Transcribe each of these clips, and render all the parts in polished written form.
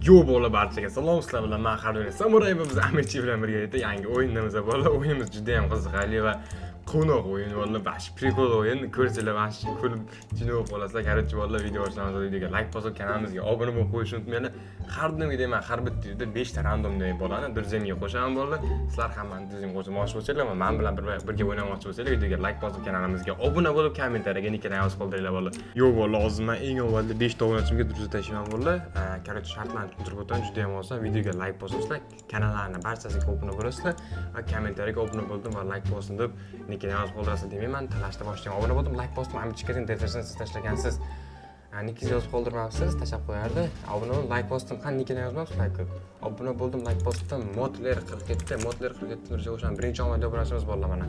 Yo bola barchaga salom, sizlar bilan men Xardon Samuray va biz Amirchi bilan birgalikda yangi o'yinimiz bor. O'yinimiz juda ham qiziqarli va quvnoq o'yin bo'ldi. Bash prikol o'yin. Ko'rsanglar bash kulib jinoq bo'lasizlar. Короче, bolalar video ko'rsangiz videoga like bosib, kanalimizga obuna bo'lib qo'yishni unutmanglar. Har doimgidek men har bitta videoda 5 ta randomdagi bolani Durzemga qo'shaman bo'ldi. Sizlar ham meni Durzemga qo'shmoqchi bo'lsanglar va men bilan birga o'ynamoqchi bo'lsanglar, videoga like bosib, kanalimizga obuna bo'lib, kommentariyaga nickini yozib qoldiringlar bo'ldi. Yo'q bo'ldi, hozir men eng avvalda 5 ta obunachimga Durza tashlayman bo'ldi. Короче, shartlarni tushuntirib o'taman, juda ham oson. Videoga like bosasizlar, kanallarni barchasiga obuna bo'lasizlar va kommentariyaga obuna bo'ldim va like bosim deb nickini yozib qoldirasizlar demayman. Talashda boshlayman. Obuna bo'ldim, like bosdim, Amirchikadan desasini siz tashlagansiz. Nickingizni yozib qoldirmabsiz, tashlab qo'yardi. Obuna bo'ldim, like bosdim, qani nickini yozmabsiz, like qilib. Obuna bo'ldim, like bosdim. Modler 47 Durza qo'shaman. Birinchi omadli obunachimiz bo'ldi mana.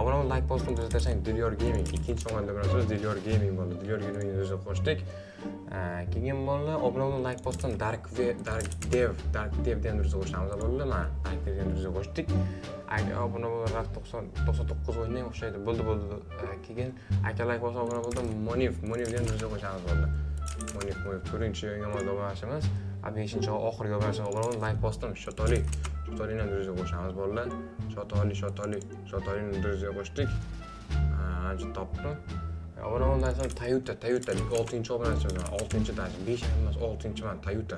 Obuna bo'ldim, like bosdim, Durza tashlang, Dilior Gaming. Ikkinchi omadli obunachimiz Dilior Gaming bo'ldi. Dilior Gamingni Durza qo'shdik. Keyin bo'ldi, obuna bo'ldim, like bosdim, Dark Dev degan Durza qo'shamiz bo'ldi. Mana Dark Dev degan Durza qo'shdik. Obuna bo'ldim, 99 o'yindan o'xshaydi. Bo'ldi. Keyin aka like bosib obuna bo'ldim, Monif degan Durza qo'shamiz bo'ldi. Monif 4-chi omadli obunachimiz. 5-chi oxirgi obunachimiz obuna bo'ldim, like bosdim, Shotolini Durza qo'shamiz bo'ldi. Shotolini Durza qo'shdik. Ancha topdim. Obuna bo'ldim, Toyota 6-chi obunachimiz, 6-chi dash, 5 emas, 6-chi mana Toyota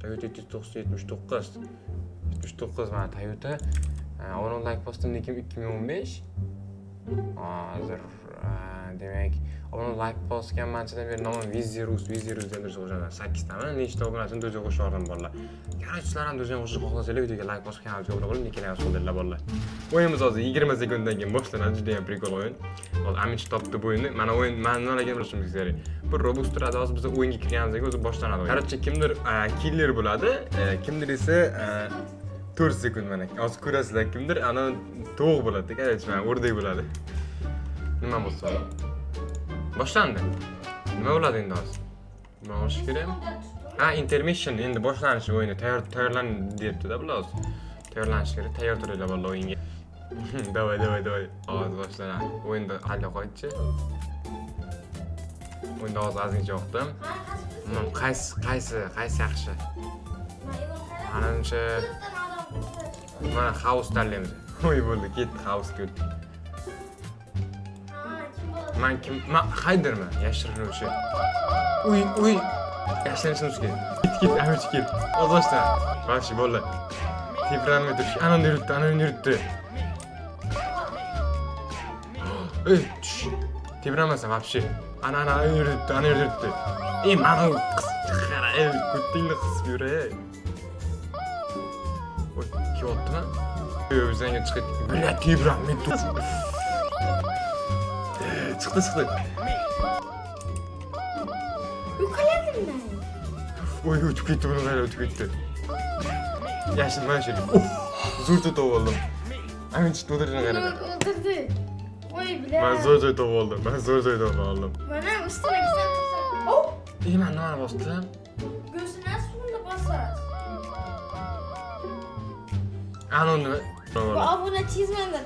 79 mana Toyota. Obuna bo'ldim, like bosdim, lekin 2015. Hozir demak, obuna like bosgan manchadan beri nomim Vizirus degan Durza qo'shaman. 8 taman, nechta obunachini Durza qo'shib bolalar. Qarang, sizlar ham Durza qo'shishni xohlasanglar, videoga like bosib, kanalga obuna bo'lib, nickini yozib qoldiringlar bolalar. O'yinimiz hozir 20 sekunddan keyin boshlanadi, juda ham prikol o'yin. Hozir Amirchi topdi bu o'yinni. Mana o'yin nimaligini bilishimiz kerak. Bir robust turadi, hozir biz o'yinga kirganimizdan keyin o'zi boshlanadi. Qarang, kimdir killer bo'ladi, kimdir esa 4 sekund mana. Hozir ko'rasizlar, kimdir ana tovuq bo'ladi, qarang, mana o'rdak bo'ladi. Nima bo'lsa? Boshlandi. Nima bo'ladi endi hozir? Nima bo'lishi kerak? Intermission, endi boshlanishi o'yini. Tayyorlan debdi-da bular hozir. Tayyorlanish kerak. Tayyor turinglar bolalar o'yinga. Davay. Hozir boshlanadi. O'yinda hali qo'ychi. O'yinda hozir ozgincha o'qdim. Qaysi yaxshi? Manimcha mana house tanlaymiz. O'y bo'ldi, ketdi house-ga o'tdi. Men haydirman, yashirinuvchi. Uy. Yashirinishimiz kerak. Ket, Amirchi ket. Ozashdan. Baxshi bo'ldi. Tebranmay turish. Ana yuribdi. Ey, tush. Tebranmasa вообще. Ana yuribdi. Mana qara, ko'tingni qisib yur. Oy, kiyotdimi? O'zingga chiqib, "Bля, tebranmay tur." Çıktı. Yukarıdın mı? Oy uçup gitti bunu böyle uçup gitti. Yaşın ben şöyle. Zor tutup oldum. Hemen çıktı oturacağına kadar. Oturdu. Oy bile. Ben zor tutup oldum. Bana üstüne gitsen. Oh. İyi ben ne var bastım? Göğsüne sonunda basar. Anondu. Bu abone çizmedi.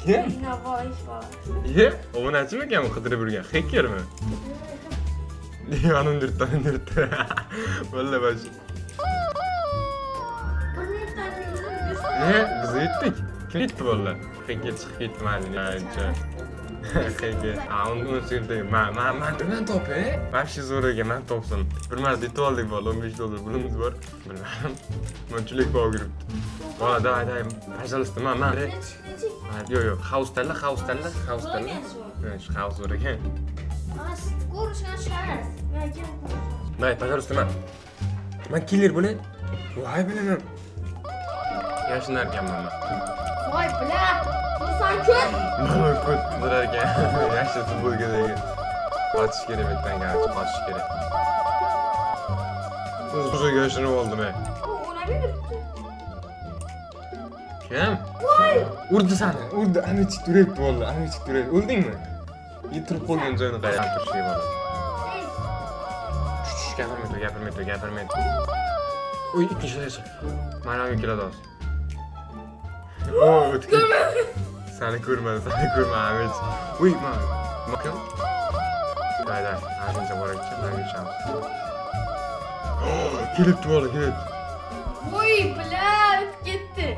Kim? Yine var. İyi. O bunu açmak ya mı? Kıdırı bürgen. Hacker mi? Anın dürttü. Vallahi baş. Ne? Biz gittik. Kim gitti vallahi? Hacker çıkıp gitti mahalline. Hacker. Onu söyledi. Ben top he? Başlı zoru ki ben topsun. Bir mart iti aldık valla. $15 bulumuz var. Bilmem. Ben çülek bağ girip. Valla davay. Pajalistim ha. Yok. House tella. Evet, şu house var ki. Konuşan şeyler. Давай, пожалуйста, Ben killer bu ne? Vay bilemem. Yaşınlarken mama. Vay bile. İnsan kör. Mama kut durarken. Yaşlı futbol gereği. Kaçış kere betten geldi. Kaçış kere. Uzun görüşünü oldum he. Ona bir Kim? Vay. Urdu sana. Urdu. Amirchi turibdi valla. O'ldingmi? Yitirib qolgan joyini qarab turish var. Gapirmaydi. Uy, ikkinchi yasha. Mana bu keladi hozir. O'tdi. Seni ko'rmadi, Amirchi. Uy, mana. Bakın. Hayda, azınca bora gideceğim, ben geçeceğim. Kelibdi bola, kelibdi. Voy bla, o'tib ketdi.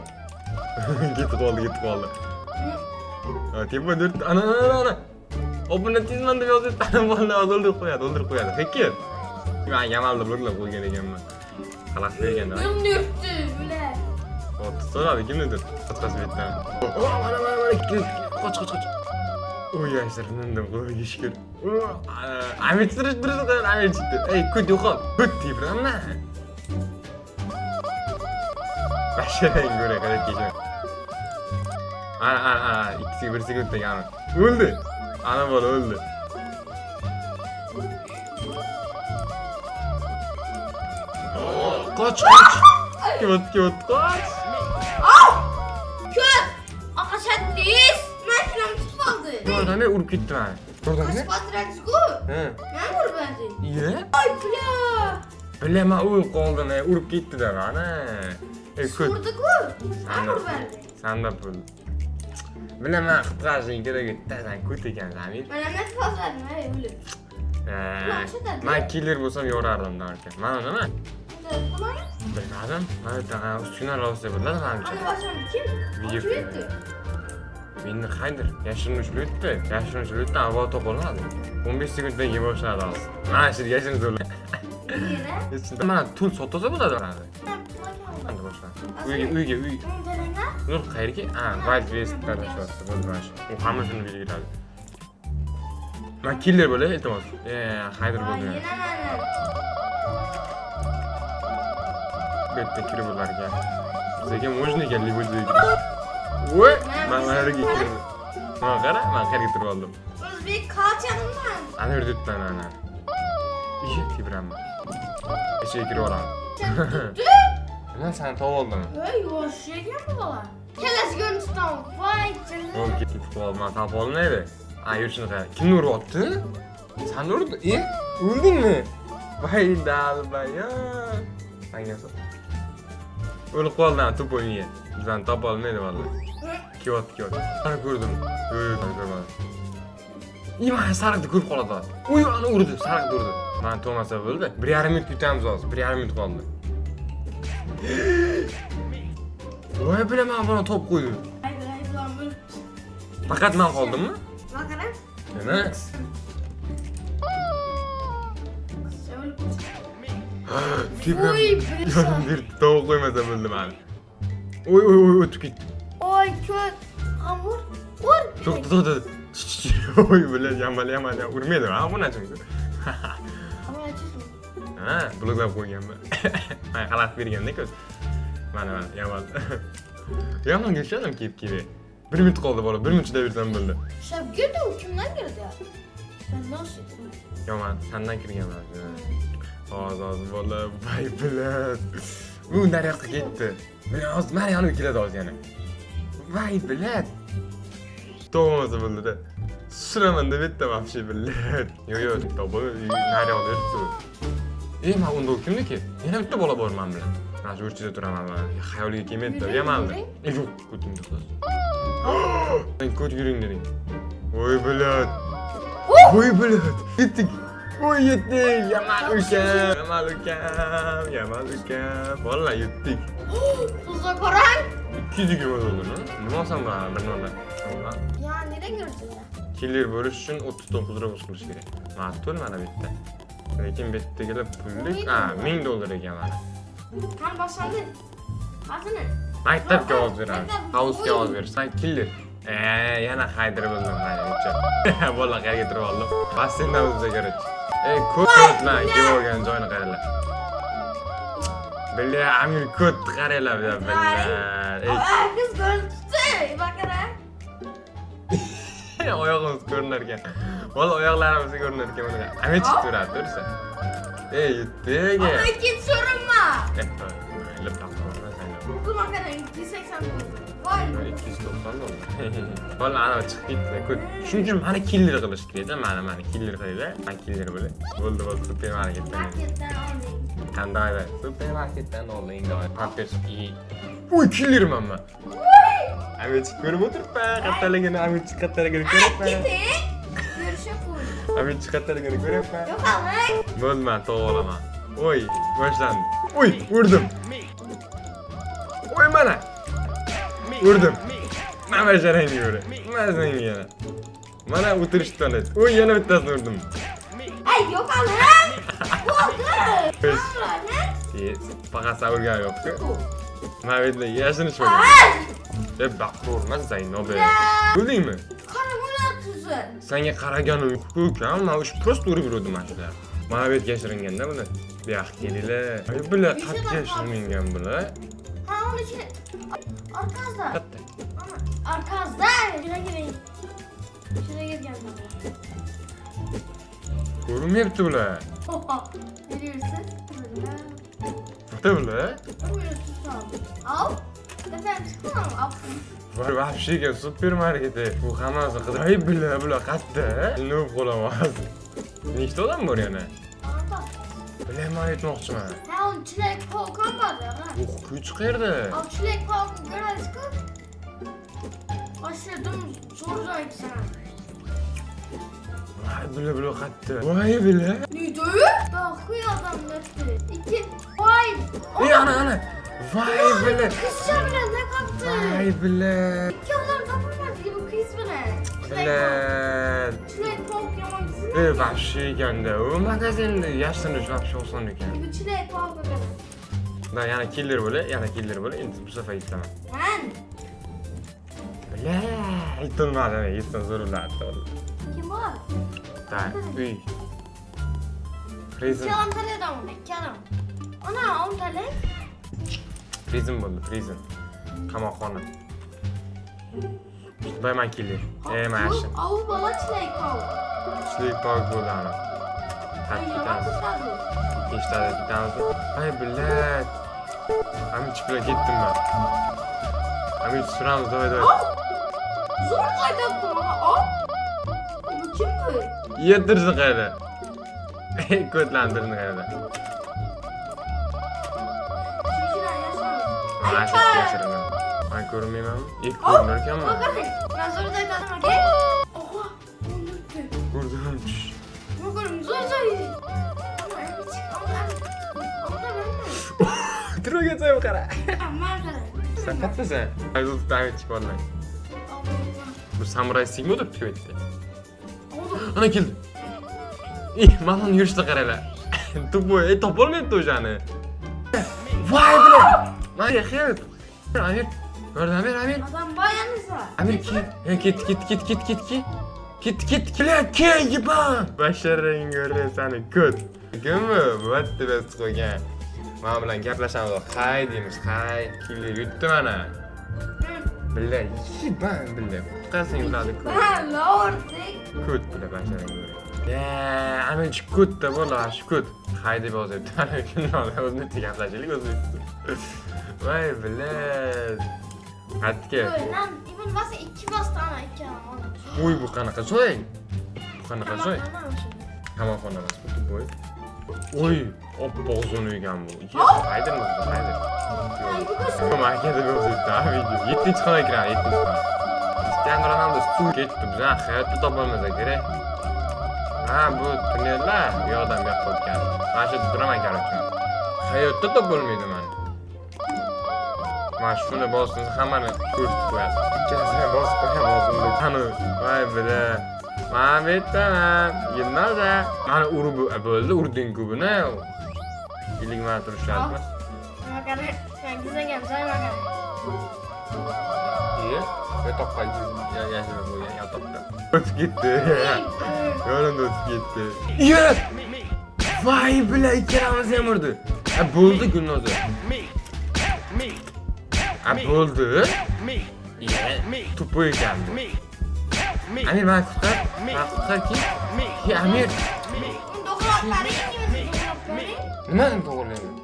Ketib qoldi. Ha, tepa dört. Ana. Obuna tizman deb yozibdi. Ana bola o'ldirib qo'yadi. Peki. Men Yamalni bloklab qo'ygan ekanman. Xalas berganda. Kimni urdi bla? So'radi kimnidir? Qochqasi betdan. Mana, qoch. Oy, yashirdim, Xudoga shukr. Amit turishdi, Amit chiqdi. Ey, kut yo'qol. Kut deyapman. Başlayın göre kadar geçiyor. Ana, 1 sekundda yani. Öldü. Ana bola öldü. Kaç. Kut, kaç. Kut! Aqashatdingiz. Mashinam chiqib qoldi. Oradan ne urup gitti bana. Oradan ne? Patronsku. He. Men urmadim. İyi. Ay bla. Bilema uyup qoldi ne, urup gitti de bana. Ey kut. Urdi-ku. Men urmadim. Sen de pul. Bilema qitqazing kerak edi. Sen kut ekansan, Amir. Men nima qildim, ey o'lim. Men killer bo'lsam yorardim darkan. Mana nima? Qilay? Bilmadim. Mana ustidan ravsha bo'ladi menimcha. Ana boshim kim? Video Ochuydi. Meni qaydir? Yashirinuvchi o'tdi. Yashirinuvchidan avval topolmadi. 15 sekunddan yeb boshladi hozir. Mana shu yashirinuvchi o'ldi. Nima? Mana tul sotsa bo'ladi mana. Endi boshla. Uyga. Nur qayerga? Ha, Wild West'dan tashlashdi, bo'ldi mana shu. U hammasini belgiladi. Men killer bo'lay, iltimos. Haydir bo'ldi. Bitta kirib ularga. Bizga можно ekanlik bo'ldi. Voy, men yerga kirdim. Mana qara, men qayerga turib oldim. O'zbek qolchaman. Ana yuribman ana. Iye, tibramman. Ichga kirib olaman. Men seni topib oldim. Voy, yosh ekan bu bola. Kelasiga ko'rishdan voy jilla. Ol ketib qoldim, men topib olmaydi. Ha, yurishini qara. Kimni uryapti? Sen urding? O'ldingmi? Voy, dalbaya. Hangisi? O'lib qoldim, to'p o'yinga. Bizani topa olmaydi vallahi. Kiyot. Ana ko'rdim. Ko'rmadim. Mana sariqni ko'rib qoladi. Uy, ana urdi, sariqni urdi. Men to'masa bo'ldi. 1,5 minut kutamiz hozir. 1,5 minut qoldi. Voy, bilaman, buni top qo'ydi. Ay, bilan o'lib. Faqat men qoldimmi? Bakara. Nima? Tibram. Voy, Yo'lim bir tovuq qo'ymasa bo'ldi meni. Oy, o'tib ketdi. Oy, ko'z. Qamur. Ur. To'xta. Oy, bilan yamal urmaydi. Ha, bu nechun? Qamur aytishmi? Ha, bloklab qo'yganman. Men xalat berganda ko'z. Mana, yamal. Yamalga ishladim kep-kep. 1 minut qoldi bola, 1 minutda bersam bo'ldi. Shab girdi, u kimdan girdi? Mendan shidi. Yaman, sendan kirganman. Hozir bola, voy bilan. U nariyoqqa ketdi. Men hozir mana yonimga keladi hozir yana. Voy bilan. To'g'risi bo'ldi-da. Suraman deb bitta vahshiy bilan. Yo'q, to'g'ri, nariyoqda yuribdi. Men unda kimniki? Yana bitta bola bor men bilan. Mana shu o'rtada turaman men. Xayoliga kelmaydi, yamaldi. Yo'q, ko'tingni qiz. Men ko't yuring deding. Voy bilan. Voy bilan. Yetdik. Voy yetdik. Yamal ukam. Vallahi yetdik. Tuzga qarang. 200 ga bo'ldi, nima olsam bo'ladi bir nondan. Ya nereye girdi ya? Killer bo'lish uchun 39 rubl qilish kerak. Ma'qul mana bu yerda. Lekin bu yerda kelib pullik, $1000 ekan mana. Ham boshlandi. Qasini? Maktabga ovoz beradi. Housega ovoz bersan killer. Yana haydir bo'ldim mana uncha. Bola qayerga turib oldim. Basseyndan o'ziga kerak. Ko'tman, kelib olgan joyini qaranglar. Billa Amir ko't qaranglar bu yerda. Kız gol tuttu. Bakara. Oyog'imiz ko'rinar ekan. Bola oyoqlarimiz ko'rinar ekan mana. Amir chiqib turadi, tursa. Yetdik. Ama git sorunma. Lip taqaman sen. Bu bakara 280 Vay. 290 oldu. Valla ana chiqib ketdi. Ko'p. Shuning uchun meni killer qilish kerak-da, meni killer qilinglar. Men killer bo'lay. Bo'ldi, supermarketdan. Marketdan olding. Qanday? Supermarketdan olding, doim. Pampers. Uy, killerman men. Amir ko'rib o'tiribman. Qattaligini, Amir qattaligini ko'ryapman. Keting. Görüşüp vur. Amir qattaligini ko'ryapman. Yok alay. Bo'ldi, men to'g'ri olaman. Oy, boshlandi. Oy, urdim. Oy mana. Urdim. Mana basharang yuri. Mana senga yana. Mana o'tirishdan et. Oy, yana bittasini urdim. Ay yo'q hali. Bo'ldi. Faqat savrga yo'q-ku. Mana bu yerda yashinish bor. Deb baqirmas Zaynob. Bildingmi? Qara bo'lyapsiz. Senga qaraganim yo'q-ku, men o'sha prosta urib yurdim mana shular. Mana bu yerga yashiringanda bular. Bu yoqqa kelinglar. Ay bular qattiq yashiringan bular. Ha, uni ichine arkasida. Qatta. Arkasida. Shuna giring. Shuna girganman. Ko'rinmayapti bular. Ne diyorsun? Burada bular. Al. Efendim çıkalım. Al. Var vahşiyga supermarketi. Bu hammasi qidir. Ay bular qatta. Nima qo'lamas. Nechta odam bor yana? Bilaman aytmoqchiman. Ha, o çilek polkan var ya. Kuch qayerda? O çilek polkan görüyorsun. Başladım soracağım sana. Vay bular qatta. Voy bular. Neydi? Daha huy adam yaptı. İki. Vay. Ey ana. Vay bular. Kızca bile ne kaptı? Vay bular. İki adam tapılmaz gibi kız bile. Bular. Çilek polkan yaman Vahşiyganda. U magazinda yashirish vahshiy oson ekan. Bu çilek polkan. Da yana killer bo'la, endi bu safar aytaman. Ben. Bla, aytolmadim, aytsan zo'rladi. Kim var? Da, uy. Prison. İki adam tanıyorum onu. İki adam. Ana 10 tane. Prison bo'ldi, prison. Qamoqxona. Bayman killer. Men yaxshi. Avu bala çilek al. Sleep park bo'ldi ana. Ay yaman kızladı. Ikkinchitada ketamiz. Ay billat. Amich bilan ketdim men. Amich suramiz, davay. Zor kaydattım ama al. Bu kim bu? Yedirsin qayda. Ko'tlantirni qayda. Çiçeğine yaşamıyor. Mana shu yashiraman. Men ko'rmaymanmi? Ko'rinar ekanman. Bakın. Ben zor kaydattım ama gel. Oha. Unuttum. Ko'rdim. Bakın zor. Ama en küçük. Ama ben de. Turga qo'yib qara. Aman qara. Sen kattasan. Haydi Amich vallahi. Bu samuray sigma o'tiribdi bu yerda. Ana keldi. Mana yurishni qaranglar. Tupoy, topolmayapti o'shani. Voy bilan. Mana xiyat. Amir. Yordam ber, Amir. Adam bayanıza. Amir ket. Ket, yiban. Basharang ko'rasan, ko't. Kimmi? Bu yerda biz qo'ygan. Men bilan gaplashamiz. Hay deymiz, hay. Killer yutdi mana. Billah, yiban billah. Qasing yuradi ko't. Ha, lordik. Ko't billah basharang ko'rasan. Ya, Amich ko'tda bo'lar, shu ko't. Hay deb yozyapti. Mana shunday o'zini gaplashaylik o'zbekcha. Voy billah. Hatga. Lan İbn basa 2 bastı ana 2 ana. Uy bu qanaqa so'y? Bu qanaqa so'y? Qamoqxona emas bu boy. Oy, oppoq zo'n uygan bu. Haydırmaz bu, haydir. Yo'q, maka deb yozyapti, video. 7-xona ekran, 7-xona. Cristiano Ronaldo suv ketdi, biz hayotda topolmasak kerak. Ha, bu tunnellar bu yoqdan bu yoqqa o'tgan. Mana shu yerda turaman, короче. Hayotda topolmaydi meni. Mana shuni bossangiz hammani ko'rsatib qo'yadi. Ikkasini bosib qo'yamiz. Qani, voy bira. Mana bu yerdaman. Yilmaza. Mana urib bo'ldi, urding-ku buni. 50 marta turishyapmiz. Makana, ben güzel joy makana. İyi. Ve topqa yashirib qo'ygan, yaltoqda. O'tib ketdi. Yonimda o'tib ketdi. Iye! Voy billa, ikkalamiz ham urdi. Bo'ldi Gulnoza. Bo'ldi. Iye, tupoy ekan. Amir bana qutqar. Qutqar kim? Amir. Doktorlaring kimi doktorlaring? Nima to'g'rilayman?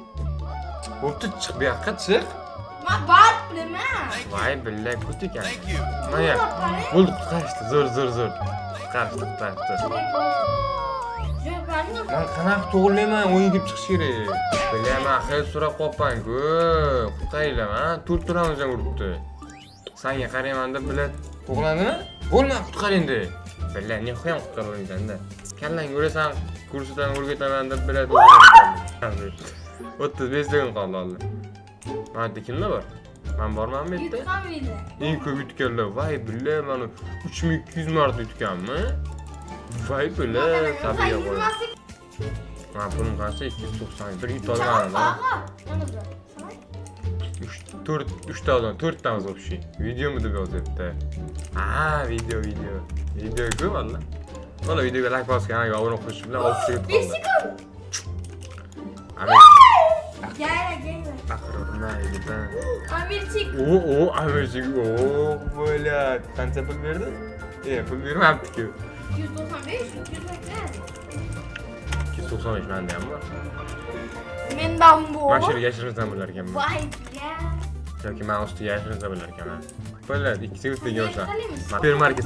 Bo'pti, chiq bu yoqqa chiq. Men bat bilaman. Voy billa, kut ekan. Mana bo'ldi, qutqarishdi. Zo'r. Qutqarishdi. Men qanaqa to'g'rilayman, o'yin deb chiqish kerak. Bilaman, xayr so'rab qolibman-ku. Qutqaringlar, ha? Turamiz ham uribdi. Senga qarayman deb bilat to'g'riladimi? Bo'lma, qutqaring de. Billa, ne qo'yam qutqarib o'ynaysanda. Kallang o'rasan, kursidan o'rgataman deb biladi. 35 kun qoldi hali. Mana kimlar bor? Men bormanmi bu yerda? Yutqan mıydı? Eng ko'p yutganlar. Voy, billah, mana 3200 marta yutganmi? Voy, billah, tabiiy qo'y. Mana pulim qancha? 291 yut olganman. Aha. Yanımda. Sana? 3 tamiz вообще. Videomi deb yozyapti. Ha, video. Video-ku valla. Valla videoga like bosib, kanaga obuna bo'lish bilan 6 sekund 5 qoldi. sekund. Amir, Gel. aqrorma edidan. Amirçik. Amirchik. Bo'la. Qancha pul berdi? Pul bermabdi-ku. 195, 280. 295 menda ham bor. Mendan bu. Men shu yashirinsan bo'lar ekanman. Vay ya. Yoki men ustiga yashirinsa bo'lar ekanman. Bo'la, 2 sekundga yoshlar. Supermarket.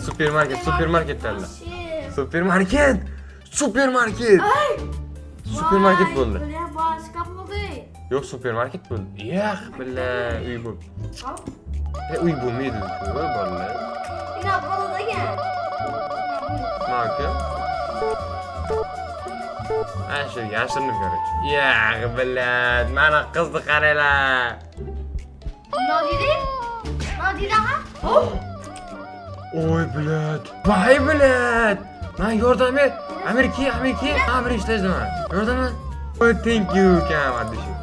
Supermarketlarda. Shit. Supermarket bo'ldi. Ya başka bo'ldi. Yo'q, supermarket bo'ldi. Yo'q, billa uy bo'ldi. Uy bo'lmaydi, bolalar. Ina bo'ldi ekan. Maka. Shu yashirinib ko'rchi. Yo'q, bilad, mana qizni qaranglar. Nadira ha? Oy, bilad. Voy, bilad. Men yordam et. Amerika. Amir ishlaydimi? Yordam et. Oh, thank you, kam adishim.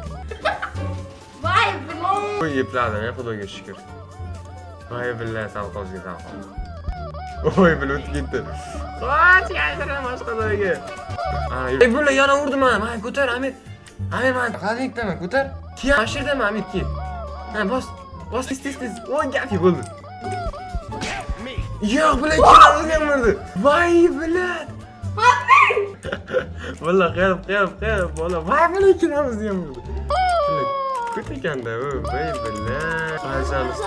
Vay billah. Oy, yepladim, xudoga shukr. Voy, bilad, savqozga. Oy, bilad ketdi. Qoch, yashiraman xudoga. Ey, bilad, yana urdim men. Men ko'tar, Amir, men qadikdaman, ko'tar. Ki, ashirdaman, Amir, ki. Ha, bos, tez. Oy, gapi bo'ldi. Yo'q, bilad, ikkalamiz ham urdi. Voy, bilad. Valla qiyab, bola. Voy, bilad, ikkalamiz ham urdi. Ko't ekanda, voy, bilad. Qanchamiz?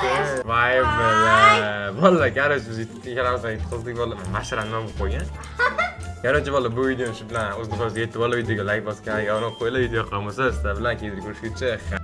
Voy, bilad. Valla, qarang, biz ikkalamiz qizlik bola. Mashrani ham qo'ygan. Короче, bola, bu video shu bilan o'z nihoyasiga yetdi. Bola, videoga like bosgan, obuna qo'yinglar, video yoqqan bo'lsa, sizlar bilan keyin ko'rishguncha